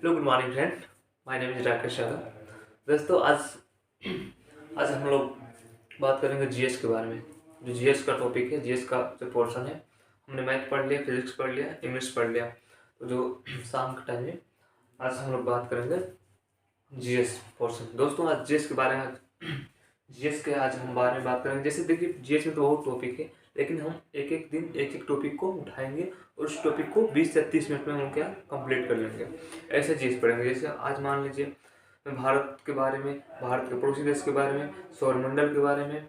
Hello, good morning friend. My name is Rakesh Yadav. दोस्तों, आज हम लोग बात करेंगे जीएस के बारे में। जो जीएस का टॉपिक है, जीएस का जो पोर्शन है, हमने मैथ पढ़ लिया, फिजिक्स पढ़ लिया, इंग्लिश पढ़ लिया। तो जो शाम के टाइम में आज हम लोग बात करेंगे जीएस पोर्शन। दोस्तों, आज जीएस के बारे में जीएस के आज हम बारे में बात करेंगे। जैसे देखिए, जीएस में तो बहुत टॉपिक है, लेकिन हम एक एक दिन एक एक टॉपिक को उठाएंगे और उस टॉपिक को 20 से 30 मिनट में हम क्या कंप्लीट कर लेंगे। ऐसे चीज़ पढ़ेंगे। जैसे आज मान लीजिए भारत के बारे में, भारत के पड़ोसी देश के बारे में, सौरमंडल के बारे में,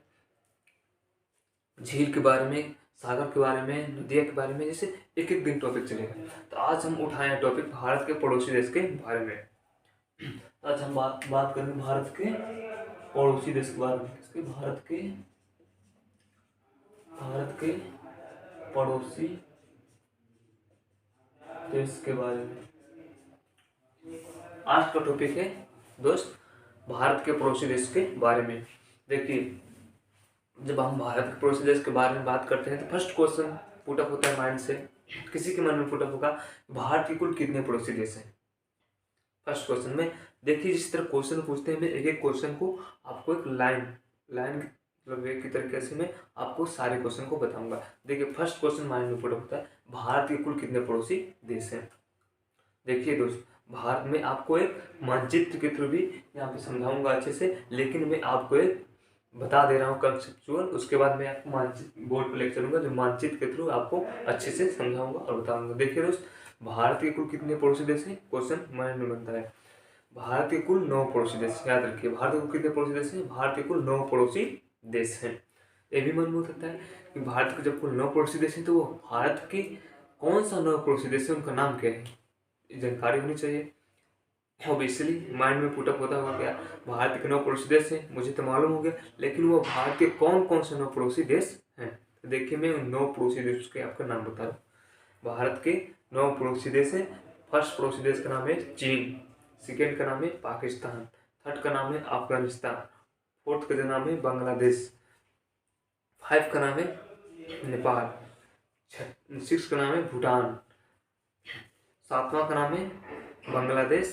झील के बारे में, सागर के बारे में, नदिया के बारे में, जैसे एक एक दिन टॉपिक चलेगा। तो आज हम उठाए हैं टॉपिक भारत के पड़ोसी देश के बारे में। आज हम बात करेंगे भारत के पड़ोसी देश के बारे में। भारत के पड़ोसी देश के बारे में आज का टॉपिक है दोस्त, भारत के पड़ोसी देश के बारे में। देखिए, जब हम भारत के पड़ोसी देश के बारे में बात करते हैं तो फर्स्ट क्वेश्चन पुटअप होता है माइंड से, किसी के मन में पुटअप होगा, भारत के कुल कितने पड़ोसी देश हैं। फर्स्ट क्वेश्चन में देखिए, जिस तरह क्वेश्चन पूछते हैं, मैं एक एक क्वेश्चन को आपको एक लाइन की तरीके से मैं आपको सारे क्वेश्चन को बताऊंगा। देखिए, फर्स्ट क्वेश्चन माइंड में पुटअप होता है, भारत के कुल कितने पड़ोसी देश हैं। देखिए दोस्त, भारत में आपको एक मानचित्र के थ्रू भी यहाँ पे समझाऊंगा अच्छे से, लेकिन मैं आपको एक बता दे रहा हूँ कंसेप्चुअल। उसके बाद मैं आपको मानचित्र बोर्ड पर लेकर चलूंगा, जो मानचित्र के थ्रू आपको अच्छे से समझाऊंगा और बताऊंगा। देखिए दोस्त, भारत के कुल कितने पड़ोसी देश हैं, क्वेश्चन माइंड में बनता है। भारत के कुल 9 पड़ोसी देश, याद रखिए, भारत के कुल कितने पड़ोसी देश हैं, भारत के कुल 9 पड़ोसी देश हैं। ये भी मन में हो सकता है कि भारत के जब कुल 9 पड़ोसी देश हैं तो वो भारत के कौन सा 9 पड़ोसी देश है, उनका नाम क्या है, जानकारी होनी चाहिए। ऑब्वियसली माइंड में पुटअप होता होगा क्या, भारत के 9 पड़ोसी देश हैं, मुझे तो मालूम हो गया, लेकिन वो भारत के कौन कौन से 9 पड़ोसी देश हैं। तो देखिए, मैं उन 9 पड़ोसी देश के आपका नाम बता रहा हूँ। भारत के 9 पड़ोसी देश हैं। फर्स्ट पड़ोसी देश का नाम है चीन, सेकेंड का नाम है पाकिस्तान, थर्ड का नाम है अफगानिस्तान, फोर्थ का नाम है बांग्लादेश, 5 का नाम है नेपाल, 6 का नाम है भूटान, 7वां का नाम है बांग्लादेश,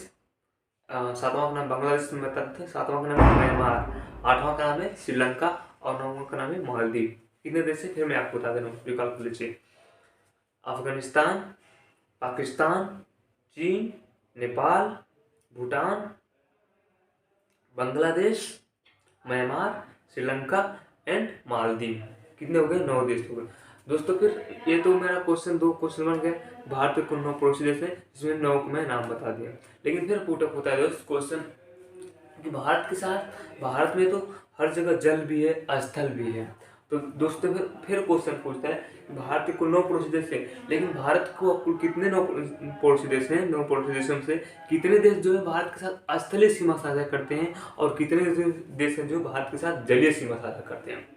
7वां का नाम बांग्लादेश में बताते हैं, 7वां का नाम है म्यांमार, 8वां का नाम है श्रीलंका और 9वां का नाम है मालदीव। कितने देश है फिर मैं आपको बता दे रहा हूँ, विकल्प लीजिए। अफगानिस्तान, पाकिस्तान, चीन, नेपाल, भूटान, बांग्लादेश, म्यांमार, श्रीलंका एंड मालदीव। कितने हो गए, 9 देश हो गए दोस्तों। फिर ये तो मेरा क्वेश्चन 2 क्वेश्चन बन गए। भारत के कुल 9 पड़ोसी देश है, जिसमें 9 को मैं नाम बता दिया। लेकिन फिर पुटअप होता है दोस्त क्वेश्चन कि भारत के साथ, भारत में तो हर जगह जल भी है, स्थल भी है। तो दोस्तों फिर क्वेश्चन पूछता है, भारत के कुल 9 पड़ोसी देश है, लेकिन भारत को कुल कितने 9 पड़ोसी देश हैं। 9 पड़ोसी देशों से कितने देश जो है भारत के साथ स्थलीय सीमा साझा करते हैं, और कितने देश हैं जो भारत के साथ जलीय सीमा साझा करते हैं।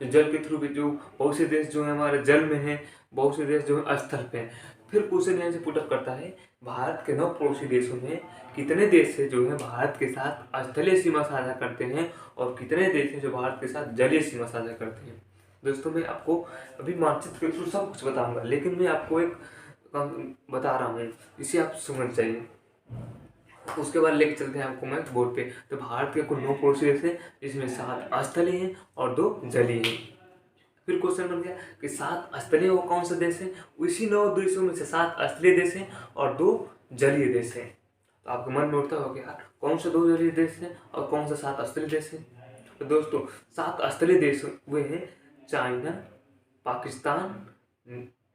जो जल के थ्रू भी, जो बहुत से देश जो है हमारे जल में हैं, बहुत से देश जो है स्थल पे हैं। फिर क्वेश्चन यहाँ से पुटअप करता है, भारत के 9 पड़ोसी देशों में कितने देश है जो है भारत के साथ स्थलीय सीमा साझा करते हैं, और कितने देश हैं जो भारत के साथ जलीय सीमा साझा करते हैं। दोस्तों, मैं आपको अभी मानचित्र के थ्रू सब कुछ बताऊंगा, लेकिन मैं आपको एक बता रहा हूँ, इसे आप समझ चाहिए। उसके बाद लेके चलते हैं आपको मैं बोर्ड पे। तो भारत के कुल 9 पड़ोसी देश हैं, जिसमें 7 स्थलीय हैं और 2 जलीय हैं। फिर क्वेश्चन बन गया कि 7 स्थलीय वो कौन सा देश है। उसी 9 देशों में से 7 स्थलीय देश हैं और 2 जलीय देश हैं। तो आपके मन में उठता होगा कि यार, कौन सा 2 जलीय देश हैं और कौन सा 7 स्थलीय देश हैं। तो दोस्तों, 7 स्थलीय देश वे हैं चाइना, पाकिस्तान,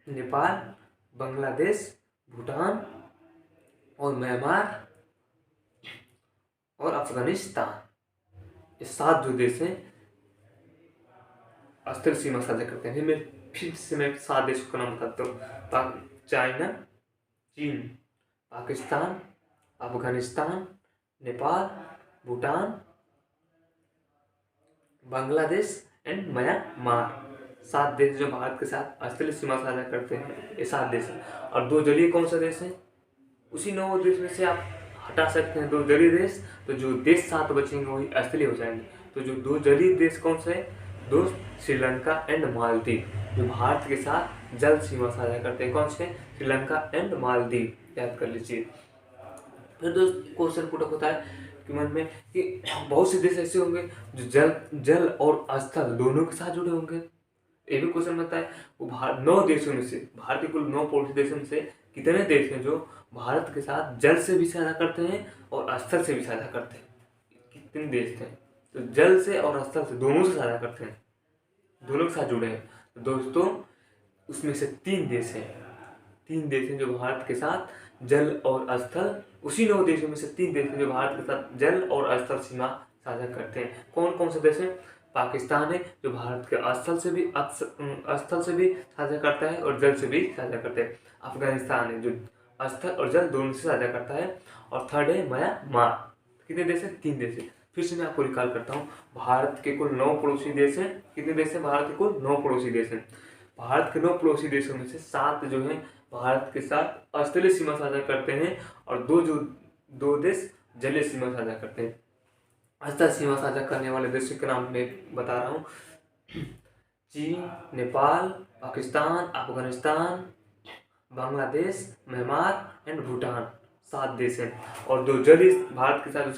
नेपाल, बांग्लादेश, भूटान और म्यांमार और अफगानिस्तान। ये 7 जो देश हैं स्थल सीमा साझा करते हैं। फिर से मैं 7 देशों का नाम बताता हूँ। चाइना, चीन, पाकिस्तान, अफगानिस्तान, नेपाल, भूटान, बांग्लादेश एंड म्यांमार। 7 देश जो भारत के साथ स्थलीय सीमा साझा करते हैं, ये 7 देश हैं। और 2 जलीय कौन सा देश है, उसी 9 देश में से आप हटा सकते हैं 2 जलीय देश, तो जो देश 7 बचेंगे वही स्थलीय हो जाएंगे। तो जो 2 जलीय देश कौन सा है दोस्त, श्रीलंका एंड मालदीव, जो भारत के साथ जल सीमा साझा करते हैं। कौन से, श्रीलंका एंड मालदीव, याद कर लीजिए। फिर दोस्त क्वेश्चन पुट अप होता है कि मन में कि बहुत से देश ऐसे होंगे जो जल जल और स्थल दोनों के साथ जुड़े होंगे। ये भी क्वेश्चन बनता है वो भारत 9 देशों में से, भारत के कुल 9 पड़ोसी देशों में से कितने देश हैं जो भारत के साथ जल से भी साझा करते हैं और स्थल से भी साझा करते हैं। कितने देश थे तो जल से और स्थल से दोनों से साझा करते हैं, दोनों के साथ जुड़े हैं। तो दोस्तों उसमें से 3 देश हैं, 3 देश हैं जो भारत के साथ जल और स्थल, उसी 9 देशों में से 3 देश हैं जो भारत के साथ जल और स्थल सीमा साझा करते हैं। कौन कौन से देश हैं? पाकिस्तान है जो भारत के स्थल से भी साझा करता है और जल से भी साझा करता है। अफगानिस्तान है जो स्थल और जल दोनों से साझा करता है। और थर्ड है म्यांमार। कितने देश हैं? 3 देश हैं। फिर से मैं आपको रिकॉल करता हूँ, भारत के कुल 9 पड़ोसी देश हैं। कितने देश हैं? भारत के कुल 9 पड़ोसी देश हैं। भारत के 9 पड़ोसी देशों में से 7 जो हैं भारत के साथ स्थलीय सीमा साझा करते हैं और 2 देश जलीय सीमा साझा करते हैं। स्थल सीमा साझा करने वाले देशों के नाम मैं बता रहा हूँ, चीन, नेपाल, पाकिस्तान, अफगानिस्तान, बांग्लादेश, म्यांमार एंड भूटान। 7 देश हैं। और 2 जलीय भारत के साथ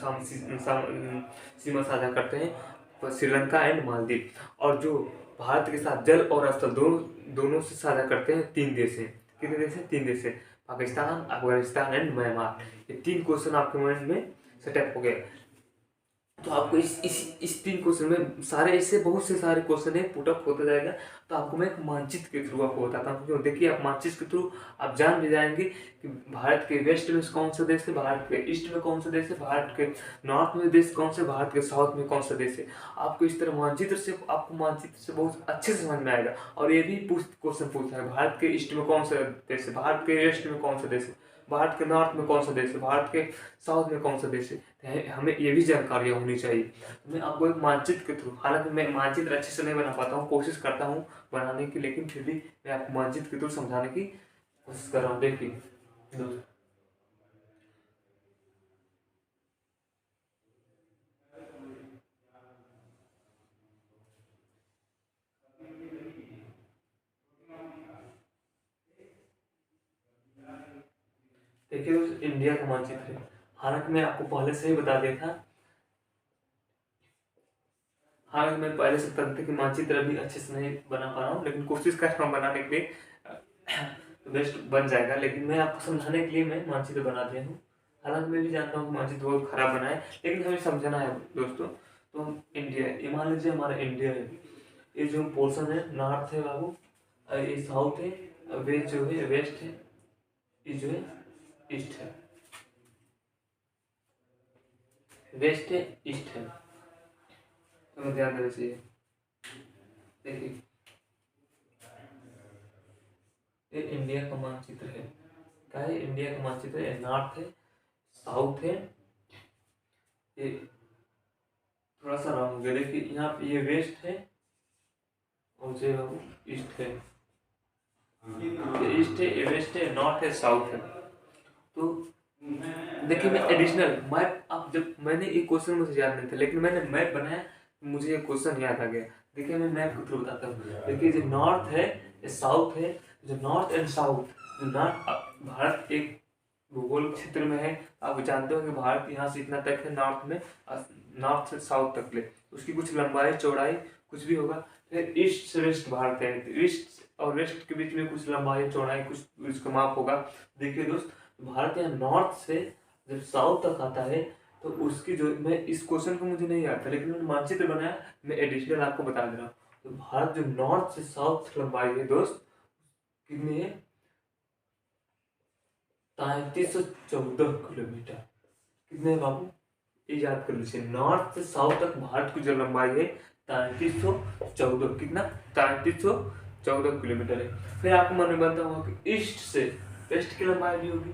सीमा साझा करते हैं, श्रीलंका एंड मालदीव। और जो भारत के साथ जल और स्थल दोनों से साझा करते हैं 3 देश हैं। कितने देश हैं? 3 देश हैं, पाकिस्तान, अफगानिस्तान एंड म्यांमार। ये 3 क्वेश्चन आपके माइंड में सेटअप हो गए। तो आपको इस 3 क्वेश्चन में सारे ऐसे बहुत से सारे क्वेश्चन है पुटअप होता जाएगा। तो आपको मैं एक मानचित्र के थ्रू आपको बताता हूँ, क्यों देखिए आप मानचित्र के थ्रू आप जान भी जाएंगे कि भारत के वेस्ट में कौन सा देश है, भारत के ईस्ट में कौन सा देश है, भारत के नॉर्थ में देश कौन से, भारत के साउथ में कौन सा देश है। आपको इस तरह मानचित्र से बहुत अच्छे से समझ में आएगा। और ये भी क्वेश्चन पूछता है भारत के ईस्ट में कौन सा देश है, भारत के वेस्ट में कौन सा देश है, भारत के नॉर्थ में कौन सा देश है, भारत के साउथ में कौन सा देश है। हमें ये भी जानकारियाँ होनी चाहिए। मैं आपको एक मानचित्र के थ्रू, हालांकि मैं मानचित्र अच्छे से नहीं बना पाता हूँ, कोशिश करता हूँ बनाने की, लेकिन फिर भी मैं आपको मानचित्र के थ्रू समझाने की कोशिश कर रहा हूँ। देखिए देखिए दोस्त, इंडिया का मानचित्र है। हालांकि मैं आपको पहले से ही बता दिया था, हालांकि मैं पहले से तंत्र की मानचित्र अभी अच्छे से नहीं बना पा रहा हूँ, लेकिन कोशिश कर रहा हूँ बनाने के लिए, तो बेस्ट बन जाएगा। लेकिन मैं आपको समझाने के लिए मैं मानचित्र बना दिया हूँ। हालांकि मैं भी जानता हूँ कि मानचित्र बहुत खराब बना है, लेकिन हमें समझना है दोस्तों। तो हम इंडिया, ये मान लीजिए हमारा इंडिया है, ये जो पोर्शन है नॉर्थ है बाबू, ये साउथ है, वे जो है वेस्ट है, ये जो है ईस्ट है, वेस्ट है, ईस्ट है। तो ध्यान देना चाहिए। देखिए ये इंडिया का मानचित्र है, क्या है? इंडिया का मानचित्र है। नॉर्थ है, साउथ है, ये थोड़ा सा रॉन्ग हो गया। देखिए यहाँ पे ये वेस्ट है और जो ईस्ट है, ये ईस्ट है, ये वेस्ट है, नॉर्थ है, साउथ है। तो देखिए मैं एडिशनल मैप, अब जब मैंने ये क्वेश्चन मुझे याद नहीं था, लेकिन मैंने मैप बनाया, मुझे ये क्वेश्चन याद आ गया। देखिए मैं मैप के थ्रू बताता हूँ। देखिए जो नॉर्थ है, ये साउथ है, जो नॉर्थ एंड साउथ, जो नॉर्थ, भारत एक भूगोल क्षेत्र में है। आप जानते हो कि भारत यहाँ से इतना तक है, नॉर्थ में, नॉर्थ से साउथ तक ले, उसकी कुछ लंबाई चौड़ाई कुछ भी होगा। फिर ईस्ट से वेस्ट भारत है, तो ईस्ट और वेस्ट के बीच में कुछ लंबाई चौड़ाई कुछ उसका माप होगा। देखिए दोस्त, भारत यहाँ नॉर्थ से जब साउथ तक आता है, तो उसकी जो, मैं इस क्वेश्चन को मुझे नहीं आता, लेकिन मैंने मानचित्र बनाया, मैं एडिशनल आपको बता दे रहा हूँ। तो भारत जो नॉर्थ से साउथ लंबाई है दोस्त, कितनी है? 3314 किलोमीटर। कितने है बाबू? ये याद कर लीजिए, नॉर्थ से साउथ तक भारत की जो लंबाई है 3314, कितना? 3314 किलोमीटर है। फिर आपको मन में बनता होगा कि ईस्ट से वेस्ट की लंबाई भी होगी।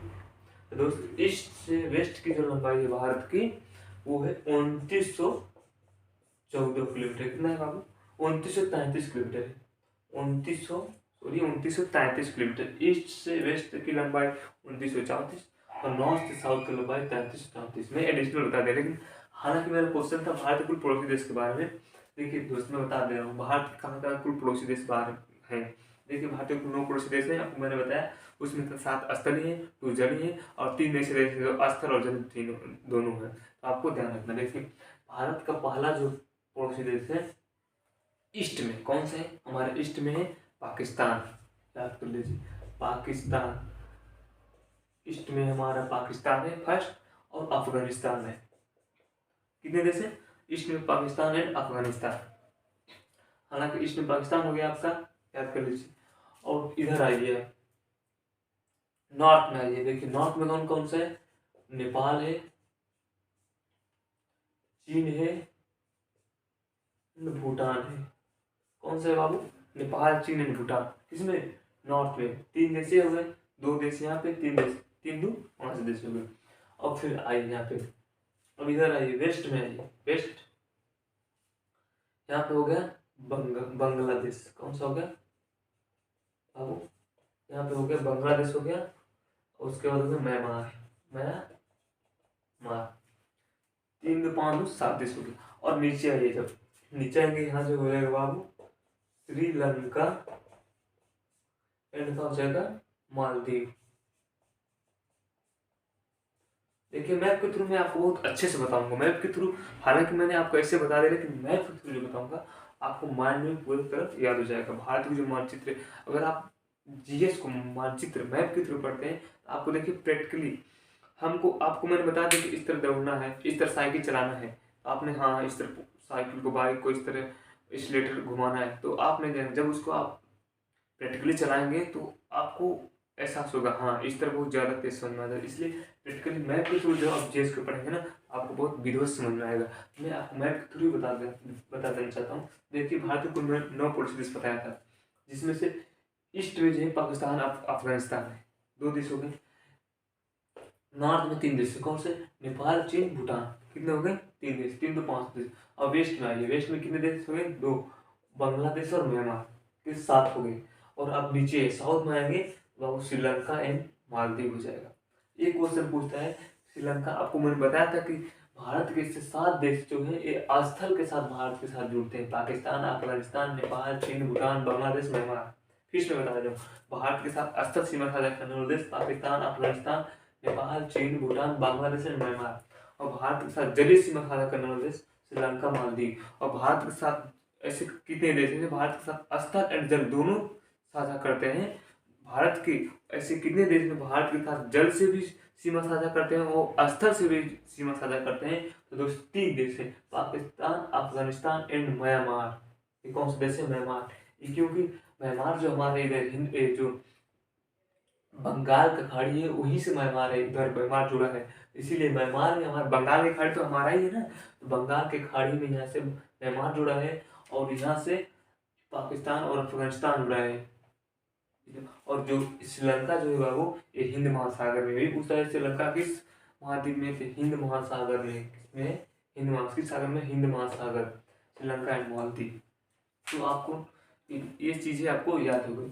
तो दोस्त ईस्ट से वेस्ट की जो लंबाई है भारत की, वो है 2914 किलोमीटर। कितना है बाबू? 2933 किलोमीटर है। 2933 किलोमीटर। ईस्ट से वेस्ट की लंबाई 2934 और नॉर्थ से साउथ की लंबाई 3334। मैं एडिशनल बता दे, लेकिन हालांकि मेरा क्वेश्चन था भारत के कुल पड़ोसी देश के बारे में। देखिए दोस्त मैं बता दे रहा हूँ, भारत कहाँ कहाँ कुल पड़ोसी देश बाहर हैं। देखिए भारतीय कुल 9 पड़ोसी देश हैं, आपको मैंने बताया। उसमें तो 7 स्थलीय है, 2 जलीय है और 3 ऐसे देश हैं जो स्थल और जल तीनों दोनों है। तो आपको ध्यान रखना। देखिए भारत का पहला जो पड़ोसी देश है ईस्ट में, कौन सा है? हमारे ईस्ट में है पाकिस्तान। याद कर लीजिए, पाकिस्तान। ईस्ट में हमारा पाकिस्तान है फर्स्ट, और अफगानिस्तान है। कितने देश है ईस्ट में? पाकिस्तान एंड अफगानिस्तान। हालांकि ईस्ट में पाकिस्तान हो गया आपका, याद कर लीजिए। और इधर आइए, नॉर्थ में आइए। देखिए नॉर्थ में कौन कौन सा है? नेपाल है, चीन है, भूटान है। कौन सा है बाबू? नेपाल, चीन एंड भूटान। किसमें? नॉर्थ में। 3 देश हो गए, 2 देश यहाँ पे, 3 देश, 3 2 5 देश हो गए। अब फिर आइए यहाँ पे, अब इधर आइए, वेस्ट में आइए। वेस्ट यहाँ पे हो गया बांग्लादेश। कौन सा हो गया बाबू? यहाँ पे हो गया बांग्लादेश हो गया, और उसके बाद हो गया म्यांमार। म्यांमार। 3 2 5 2 7 देश हो गया। और नीचे आइए, जब नीचे आएंगे यहाँ जो हो जाएगा बाबू श्रीलंका एंड का हो जाएगा मालदीव। देखिए मैप के थ्रू मैं आपको बहुत अच्छे से बताऊंगा। मैप के थ्रू, हालांकि मैंने आपको ऐसे बता दिया, लेकिन मैप के थ्रू जो बताऊंगा आपको माइंड में पूरी तरह याद हो जाएगा। भारत की जो मानचित्र है, अगर आप जीएस को मानचित्र मैप के थ्रू पढ़ते हैं तो आपको देखिए प्रैक्टिकली आपको मैंने बता दिया कि इस तरह दौड़ना है, इस तरह साइकिल चलाना है, आपने हाँ इस तरह साइकिल को, बाइक को इस तरह एक्सीलेटर घुमाना है, तो आपने जब उसको आप प्रैक्टिकली चलाएंगे तो आपको एहसास होगा हाँ इस तरह बहुत ज़्यादा तेज समझ में आता है। इसलिए प्रैक्टिकली मैप के थ्रू जब आप जीएस को पढ़ेंगे ना, आपको बहुत विधिवत समझ में आएगा। मैं आपको मैप के थ्रू ही बता देना चाहता हूँ। देखिए भारत को 9 पड़ोसी देश बताया था, जिसमें से ईस्ट में जो है पाकिस्तान, अफगानिस्तान है, 2 देश हो गए। नॉर्थ में 3 देश है, कौन से? नेपाल, चीन, भूटान। कितने हो गए? 3 देश, 3 2 5 देश। और वेस्ट में आइए, वेस्ट में कितने देश हो गए? 2, बांग्लादेश और म्यांमार, के 7 हो गए। और अब नीचे साउथ में आएंगे तो श्रीलंका एंड मालदीव हो जाएगा। एक क्वेश्चन पूछता है श्रीलंका, आपको मैंने बताया था कि भारत के इससे 7 देश जो है ये स्थल के साथ भारत के साथ जुड़ते हैं, पाकिस्तान, अफगानिस्तान, नेपाल, चीन, भूटान, बांग्लादेश, म्यांमार। फिर से बता रहा हूँ, भारत के साथ स्थल सीमा साझा करने वाले देश पाकिस्तान, अफगानिस्तान, नेपाल, चीन, भूटान, बांग्लादेश एंड म्यांमार। और भारत के साथ जलीय सीमा साझा करने वाले देश श्रीलंका, मालदीव। और भारत के साथ ऐसे कितने देश हैं भारत के साथ स्थल एंड जल दोनों साझा करते हैं? भारत के ऐसे कितने देश में भारत के साथ जल से भी सीमा साझा करते हैं और स्थल से भी सीमा साझा करते हैं? तो दोस्तों 3 देश है, पाकिस्तान, अफगानिस्तान एंड म्यांमार। ये कौन सा देश है? म्यांमार। ये क्योंकि म्यांमार जो हमारे इधर जो बंगाल का खाड़ी है वहीं से म्यांमार है, इधर म्यांमार जुड़ा है, इसीलिए म्यांमार में हमारा बंगाल की खाड़ी तो हमारा ही है ना, तो बंगाल के खाड़ी में यहाँ से म्यांमार जुड़ा है और यहाँ से पाकिस्तान और अफगानिस्तान जुड़ा है। और जो श्रीलंका जो है बाबू ये हिंद महासागर में भी उस तरह श्रीलंका किस महाद्वीप में थे? हिंद महासागर में। किसमें? हिंद महासागर में, हिंद महासागर, श्रीलंका एंड मालदीव। तो आपको ये चीजें आपको याद हो गई।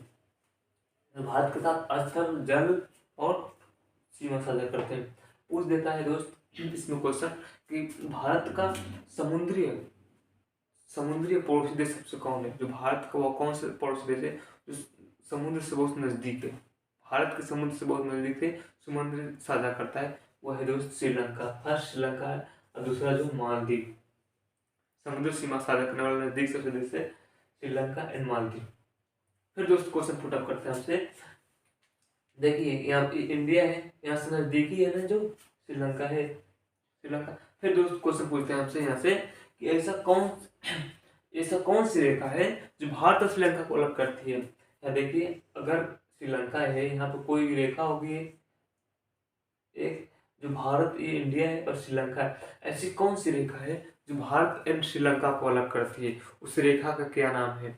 भारत के साथ स्थल, जल और सीमा साझा करते हैं। पूछ देता है दोस्त इसमें क्वेश्चन कि भारत का समुद्री पड़ोसी देश सबसे कौन है? जो भारत का वो कौन सा पड़ोसी देश है जो समुद्र से बहुत नजदीक है? भारत के समुद्र से बहुत नजदीक है, समुद्र साझा करता है, वो है दोस्त श्रीलंका। फर्स्ट श्रीलंका है और दूसरा जो मालदीव। समुद्र सीमा साझा करने वाला नजदीक सबसे देश है श्रीलंका एंड मालदीव। फिर दोस्त क्वेश्चन पुट अप करते हैं हमसे। देखिए यहाँ पे इंडिया है, यहाँ से नजदीकी है ना जो श्रीलंका है, श्रीलंका। फिर दोस्त क्वेश्चन पूछते हैं हमसे यहाँ से कि ऐसा कौन सी रेखा है जो भारत और श्रीलंका को अलग करती है? यहाँ देखिए अगर श्रीलंका है, यहाँ पे कोई भी रेखा होगी एक, जो भारत, ये इंडिया है और श्रीलंका है, ऐसी कौन सी रेखा है जो भारत एंड श्रीलंका को अलग करती है? उस रेखा का क्या नाम है?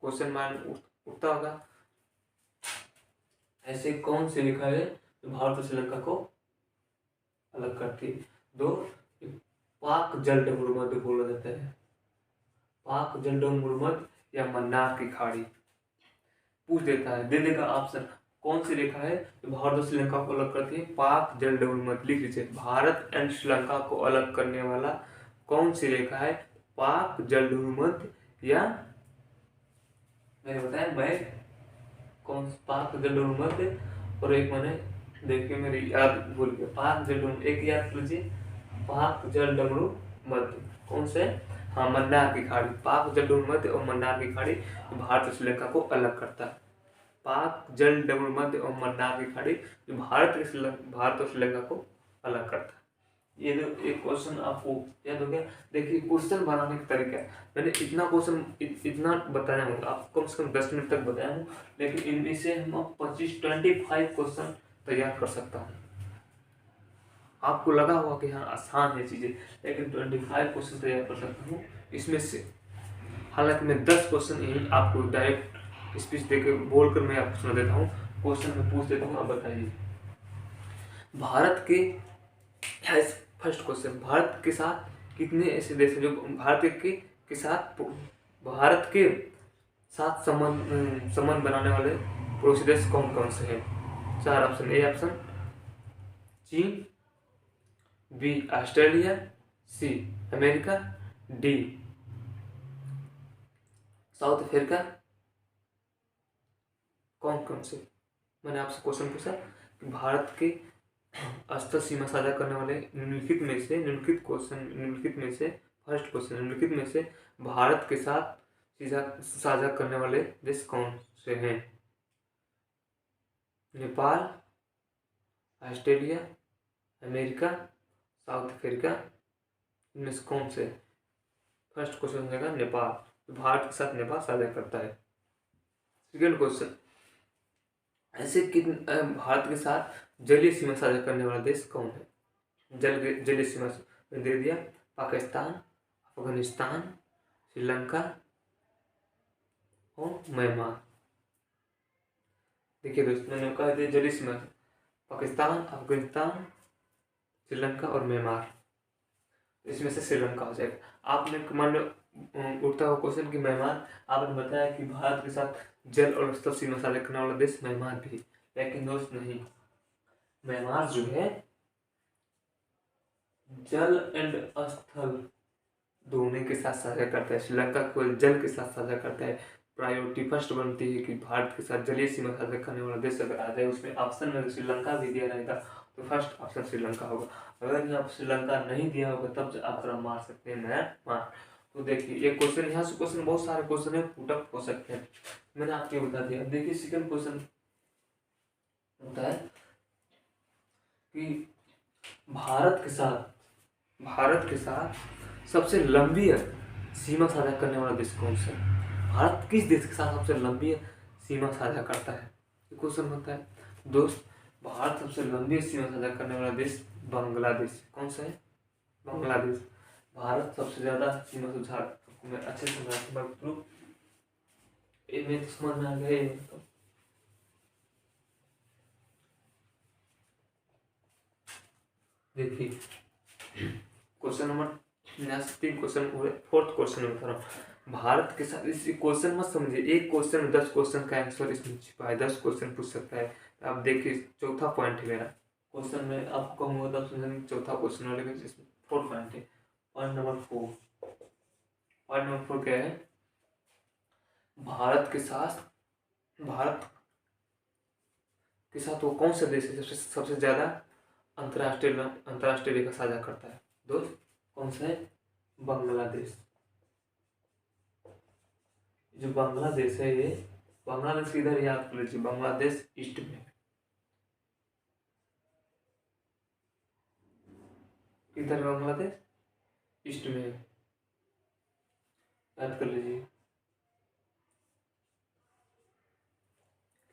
क्वेश्चन माइंड उठता होगा। ऐसे कौन सी रेखा है जो भारत और श्रीलंका को अलग करती है? 2, पाक जलडमरू बोला जाता है, पाक जलडमरू या मन्नार की खाड़ी। पूछ देता है, दे देगा ऑप्शन, कौन सी रेखा है जो भारत और श्रीलंका को अलग करती है? पाक जलडमरू। लिख लीजिए, भारत एंड श्रीलंका को अलग करने वाला कौन सी रेखा है? पाक जलडमरू या मैंने बताया मैं कौन पाक जल मध्य, और एक मैंने देखिए मेरी याद भूल गया, पाक जल एक याद कर लीजिए, पाक जल डमरू मध्य कौन से, हाँ मन्नार की खाड़ी, पाक जल डमरू मध्य और मन्नार की खाड़ी भारत और श्रीलंका को अलग करता है। पाक जल डमरू मध्य और मन्नार की खाड़ी जो भारत और श्रीलंका को अलग करता है। ये जो एक क्वेश्चन आपको याद हो गया। देखिए क्वेश्चन बनाने का तरीका है, मैंने इतना क्वेश्चन इतना बताया हूँ, आपको कम से कम 10 मिनट तक बताया हूँ, लेकिन इनमें से हम 25 क्वेश्चन तैयार कर सकता हूँ। आपको लगा होगा कि हाँ आसान है चीज़ें, लेकिन 25 क्वेश्चन तैयार कर सकता हूँ इसमें से। हालांकि मैं 10 क्वेश्चन यही आपको डायरेक्ट स्पीच देकर बोल कर मैं आपको सुना देता हूँ, क्वेश्चन में पूछ देता हूँ, आप बताइए। भारत के फर्स्ट क्वेश्चन, भारत के साथ कितने ऐसे देश हैं जो भारत के साथ संबंध बनाने वाले पड़ोसी देश कौन कौन से हैं? 4 ऑप्शन। ए ऑप्शन चीन, B Australia, C America, D South Africa. कौन कौन से? मैंने आपसे क्वेश्चन पूछा कि भारत के अस्तर सीमा साझा करने वाले निम्नलिखित में से फर्स्ट क्वेश्चन, निम्नलिखित में से भारत के साथ साझा करने वाले देश कौन से हैं? Nepal, Australia, America, south Africa, इनमें से कौन से? फर्स्ट क्वेश्चन रहेगा नेपाल, तो भारत के साथ नेपाल साझा करता है। सेकेंड क्वेश्चन, ऐसे कितने भारत के साथ जलीय सीमा साझा करने वाला देश कौन है? जलीय सीमा दे दिया, पाकिस्तान, अफगानिस्तान, श्रीलंका और म्यांमार। देखिए दोस्तों मैंने कहा था जलीय सीमा, पाकिस्तान, अफगानिस्तान, श्रीलंका और म्यांमार, इसमें से श्रीलंका हो जाएगा। आपने मान उठता हुआ क्वेश्चन कि म्यांमार, आपने बताया कि भारत के साथ जल और स्थल सीमा साझा करने वाला देश म्यांमार भी, लेकिन दोस्त नहीं, म्यांमार जो है जल एंड स्थल दोनों के साथ साझा करता है, श्रीलंका को जल के साथ साझा करता है। प्रायोरिटी फर्स्ट बनती है कि भारत के साथ जलीय सीमा साझा करने वाला देश अगर आ जाए, उसमें ऑप्शन में श्रीलंका भी दिया रहेगा तो फर्स्ट ऑप्शन श्रीलंका होगा। अगर यहाँ श्रीलंका नहीं दिया होगा तब आप मार सकते हैं म्यांमार। तो देखिए ये क्वेश्चन, यहाँ से क्वेश्चन बहुत सारे क्वेश्चन है पुटअप हो सकते हैं, मैंने आपको बता दिया। देखिए सेकंड क्वेश्चन होता है कि भारत के साथ सबसे लंबी सीमा साझा करने वाला देश कौन सा है? भारत किस देश के साथ सबसे लंबी सीमा साझा करता है? क्वेश्चन होता है दोस्त, भारत सबसे लंबी सीमा साझा करने वाला देश बांग्लादेश। कौन सा है? बांग्लादेश। भारत सबसे ज्यादा सीमा साझा, मैं अच्छे से समझ में आ गए तो देखिए क्वेश्चन नंबर 3 क्वेश्चन हुए, फोर्थ क्वेश्चन में बता रहा हूँ। भारत के साथ इस क्वेश्चन मत समझिए, एक क्वेश्चन में 10 क्वेश्चन का आंसर इसमें छिपा है, 10 क्वेश्चन पूछ सकता है। आप देखिए चौथा पॉइंट है मेरा क्वेश्चन में, आपको कहूँगा तब समझेंगे चौथा क्वेश्चन है, लेकिन इसमें 4 पॉइंट है। पॉइंट नंबर 4 क्या है? भारत के साथ वो कौन सा देश है सबसे ज्यादा अंतरराष्ट्रीय रेखा साझा करता है? दोस्त कौन सा है? बांग्लादेश। जो बांग्लादेश है, ये बांग्लादेश इधर याद कर लीजिए, बांग्लादेश ईस्ट में, इधर बांग्लादेश ईस्ट में, याद कर लीजिए,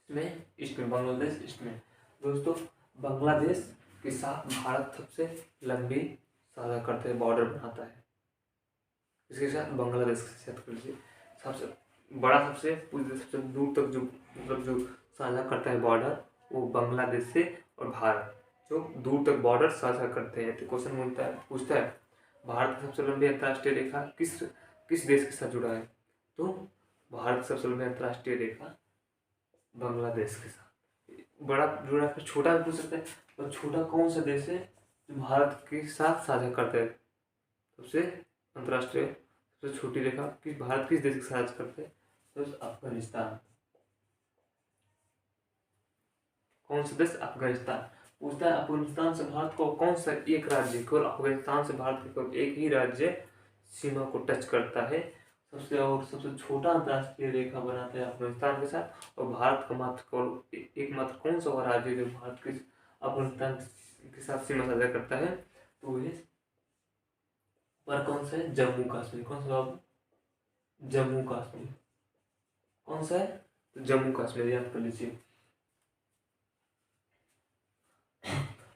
इसमें ईस्ट में, बांग्लादेश ईस्ट में। दोस्तों बांग्लादेश के साथ भारत सबसे लंबी साझा करते हैं, बॉर्डर बनाता है, इसके साथ बांग्लादेश के साथ कर लीजिए। सबसे बड़ा सबसे दूर तक जो मतलब जो साझा करता है बॉर्डर, वो बांग्लादेश से और भारत जो दूर तक बॉर्डर साझा करते हैं। तो क्वेश्चन पूछता है भारत की सबसे लंबी अंतर्राष्ट्रीय रेखा किस देश के साथ जुड़ा है? तो भारत सबसे लंबी अंतर्राष्ट्रीय रेखा बांग्लादेश के साथ बड़ा जुड़ा है। छोटा भी पूछ सकते हैं, तो छोटा कौन सा देश है जो भारत के साथ साझा करता है? सबसे अंतर्राष्ट्रीय सबसे छोटी रेखा भारत किस देश के साथ करते हैं? दोस्त अफगानिस्तान। कौन सा देश? अफगानिस्तान। पूछता है अफगानिस्तान से भारत को कौन सा एक राज्य, केवल अफगानिस्तान से भारत के केवल एक ही राज्य सीमा को टच करता है, सबसे छोटा अंतरराष्ट्रीय रेखा बनाता है अफगानिस्तान के साथ, और भारत का मात्र केवल एकमात्र कौन सा राज्य जो भारत के अफगानिस्तान के साथ सीमा साझा करता है, तो ये पर कौन सा है? जम्मू कश्मीर। कौन सा बाबू? जम्मू कश्मीर। कौन सा है? तो जम्मू कश्मीर, याद कर लीजिए।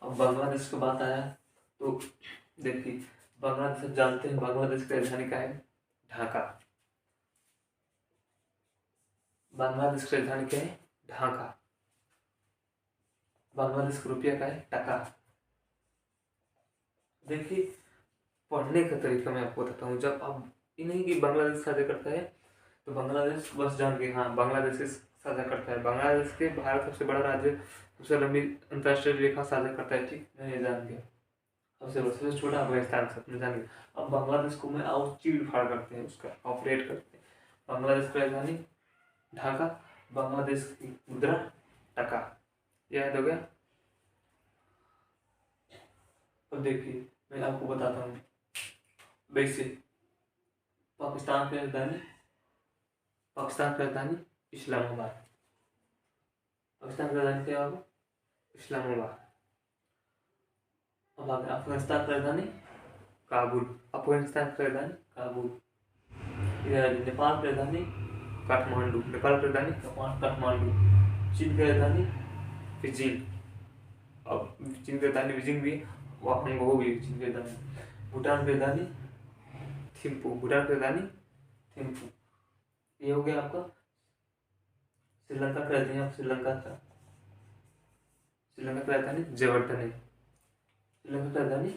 अब बांग्लादेश की बात आया तो देखिए, बांग्लादेश जानते हैं बांग्लादेश की राजधानी क्या है? ढाका। बांग्लादेश की राजधानी क्या है? ढाका। बांग्लादेश का रुपया क्या है? टका। देखिए, पढ़ने का तरीका मैं आपको बताता हूँ। जब आप ये नहीं कि बांग्लादेश साझा करता है तो बांग्लादेश बस जान के, हाँ बांग्लादेश से साझा करता है, बांग्लादेश के भारत सबसे बड़ा राज्य, सबसे लंबी अंतरराष्ट्रीय रेखा साझा करता है, ठीक, मैं ये जान गया। सबसे छोटा अफगानिस्तान से अपने जान गया। अब बांग्लादेश को मैं और चीड़ फाड़ करते हैं, उसका ऑपरेट करते हैं। बांग्लादेश की राजधानी ढाका, बांग्लादेश की मुद्रा टका, याद हो गया। अब देखिए मैं आपको बताता हूँ, वैसे पाकिस्तान की राजधानी इस्लामाबाद। पाकिस्तान की राजधानी क्या होगा? इस्लामाबाद। अब आगे अफगानिस्तान की राजधानी काबुल। अफगानिस्तान की राजधानी काबुल। नेपाल की राजधानी काठमांडू। नेपाल की राजधानी काठमांडू। चीन की राजधानी बीजिंग। अब चीन की राजधानी बीजिंग भी, वो भी चीन की राजधानी। भूटान की राजधानी थिम्पू। भूटान की राजधानी थिम्पू। ये हो गया आपका। श्रीलंका की राजधानी, श्रीलंका की राजधानी जयवर्धन है। श्रीलंका की राजधानी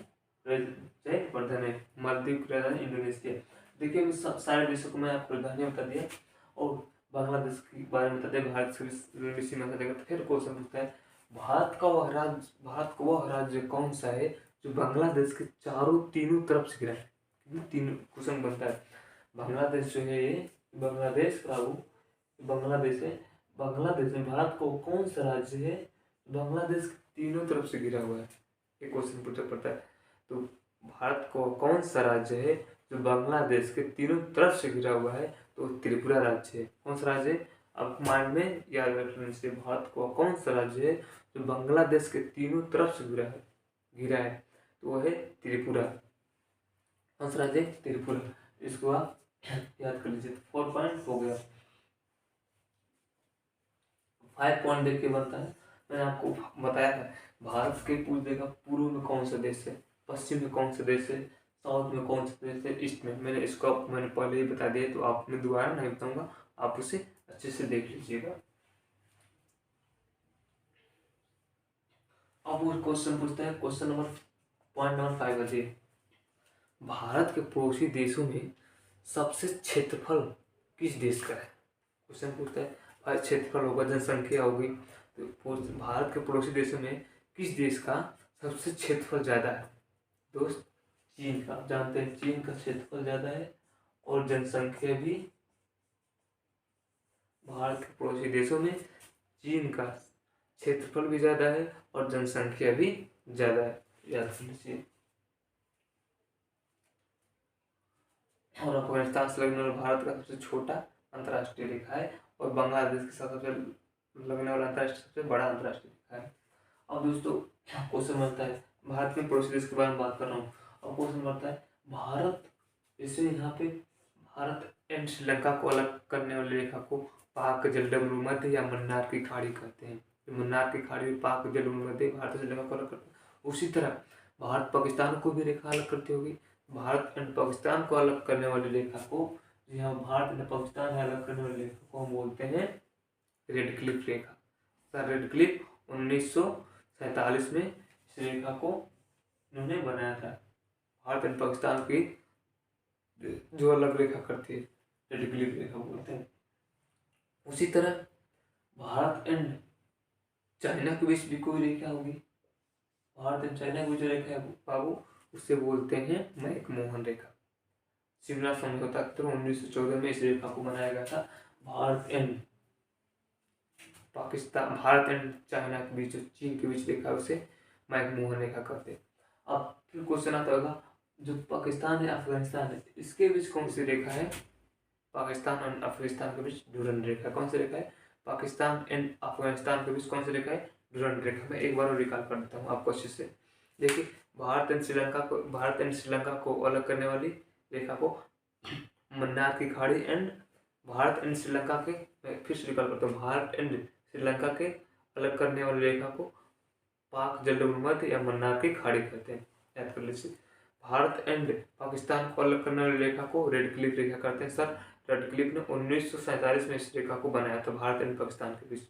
जयवर्धन है। मालदीव की राजधानी इंडोनेशिया। देखिए सारे देशों को मैं आपको राजधानी बता दिया और बांग्लादेश के बारे में बता दिया, भारत से सीमा का देखा। फिर क्वेश्चन पूछता है भारत का वह राज्य कौन सा है जो बांग्लादेश के तीनों तरफ से घिरा है? तीन क्वेश्चन बनता है। बांग्लादेश जो है ये, बांग्लादेश है। बांग्लादेश में भारत को कौन सा राज्य है बांग्लादेश के तीनों तरफ से घिरा हुआ है? एक क्वेश्चन पूछा पड़ता है। तो भारत को कौन सा राज्य है जो बांग्लादेश के तीनों तरफ से घिरा हुआ है? तो त्रिपुरा राज्य है। कौन सा राज्य है? अब माइंड में याद रखने से, भारत को कौन सा राज्य है जो बांग्लादेश के तीनों तरफ से घिरा है? तो वह है त्रिपुरा। कौन सा राज्य है? त्रिपुरा। इसको आप याद कर लीजिए। 4 पॉइंट हो गया। 5 पॉइंट देख के बनता है। मैंने आपको बताया था भारत के पूछ देगा पूर्व में कौन सा देश है, पश्चिम में कौन सा देश है, साउथ में कौन सा देश है, ईस्ट में। मैंने पहले ही बता दिया, तो आपने दोबारा नहीं बताऊंगा, आप उसे अच्छे से देख लीजिएगा। अब वो क्वेश्चन पूछता है, क्वेश्चन नंबर पॉइंट नंबर 5 है, भारत के पड़ोसी देशों में सबसे क्षेत्रफल किस देश का है? क्वेश्चन पूछता है भाई, क्षेत्रफल होगा, जनसंख्या होगी, तो भारत के पड़ोसी देशों में किस देश का सबसे क्षेत्रफल ज़्यादा है? दोस्त चीन का। आप जानते हैं चीन का क्षेत्रफल ज़्यादा है और जनसंख्या भी। भारत के पड़ोसी देशों में चीन का क्षेत्रफल भी ज़्यादा है और जनसंख्या भी ज़्यादा है, याद कर लीजिए। और अफगानिस्तान से लगने वाला भारत का सबसे छोटा अंतर्राष्ट्रीय रेखा है और बांग्लादेश के साथ सबसे लगने वाला अंतर्राष्ट्रीय सबसे बड़ा अंतर्राष्ट्रीय रेखा है। अब दोस्तों क्वेश्चन बनता है, भारत के पड़ोसी देश के बारे में बात कर रहा हूँ। अब क्वेश्चन बनता है भारत, जैसे यहाँ पे भारत एंड श्रीलंका को अलग करने वाली रेखा को पाक जलमध्य या मन्नार की खाड़ी कहते हैं। मन्नार की खाड़ी और पाक जलमध्य भारत श्रीलंका को अलग करते हैं। उसी तरह भारत पाकिस्तान को भी रेखा अलग करती होगी। भारत एंड पाकिस्तान को अलग करने वाली रेखा को, जी हाँ, भारत एंड पाकिस्तान को अलग करने वाली रेखा को हम बोलते हैं रेड क्लिफ रेखा। सर रेड क्लिफ 1947 में इस रेखा को उन्होंने बनाया था। भारत एंड पाकिस्तान की जो अलग रेखा करती है रेड क्लिफ रेखा बोलते हैं। उसी तरह भारत एंड चाइना के बीच भी कोई रेखा होगी। भारत एंड चाइना की जो रेखा है बाबू, उसे बोलते हैं मैकमोहन रेखा। शिमला समझौता के तहत 1914 में इस रेखा को बनाया गया था। Bharat and Pakistan, Bharat and China के बीच, चीन के बीच रेखा उसे मैकमोहन रेखा कहते हैं। अब फिर क्वेश्चन आता होगा जो पाकिस्तान है अफगानिस्तान है इसके बीच कौन सी रेखा है? पाकिस्तान और अफगानिस्तान के बीच डुरंड रेखा। कौन सी रेखा है? पाकिस्तान एंड अफगानिस्तान के बीच कौन सी रेखा है? डुरंड रेखा। मैं एक बार और रिकॉल कर देता हूँ आपको अच्छे से। देखिए भारत एंड श्रीलंका को अलग करने वाली रेखा को मन्नार की खाड़ी एंड भारत एंड श्रीलंका के, मैं फिर से रिकॉल करता हूँ, भारत एंड श्रीलंका के अलग करने वाली रेखा को पाक जलमध्य या मन्नार की खाड़ी कहते हैं। याद कर लीजिए। भारत एंड पाकिस्तान को अलग करने वाली रेखा को रेड क्लिफ रेखा कहते हैं। सर रेड क्लिफ ने 1947 में इस रेखा को बनाया था भारत एंड पाकिस्तान के बीच।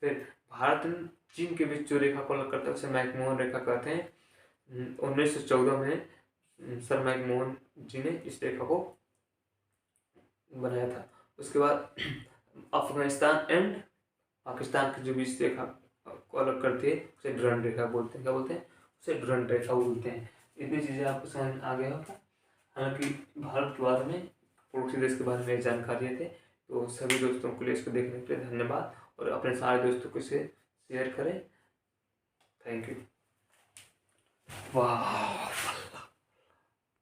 फिर भारत एंड चीन के बीच जो रेखा को अलग करता है उसे मैकमोहन रेखा कहते हैं। 1914 में सर मैकमोहन जी ने इस रेखा को बनाया था। उसके बाद अफगानिस्तान एंड पाकिस्तान के जो बीच रेखा को अलग करती है उसे डुरंड रेखा बोलते हैं। क्या बोलते हैं? उसे डुरंड रेखा बोलते हैं। इतनी चीज़ें आपको समझ आ गया होगा। हालांकि भारत के बारे में, पड़ोसी देश के बारे में जानकारी थे। तो सभी दोस्तों के लिए इसको देखने के लिए धन्यवाद और अपने सारे दोस्तों को इसे शेयर करें। Thank you. वाह।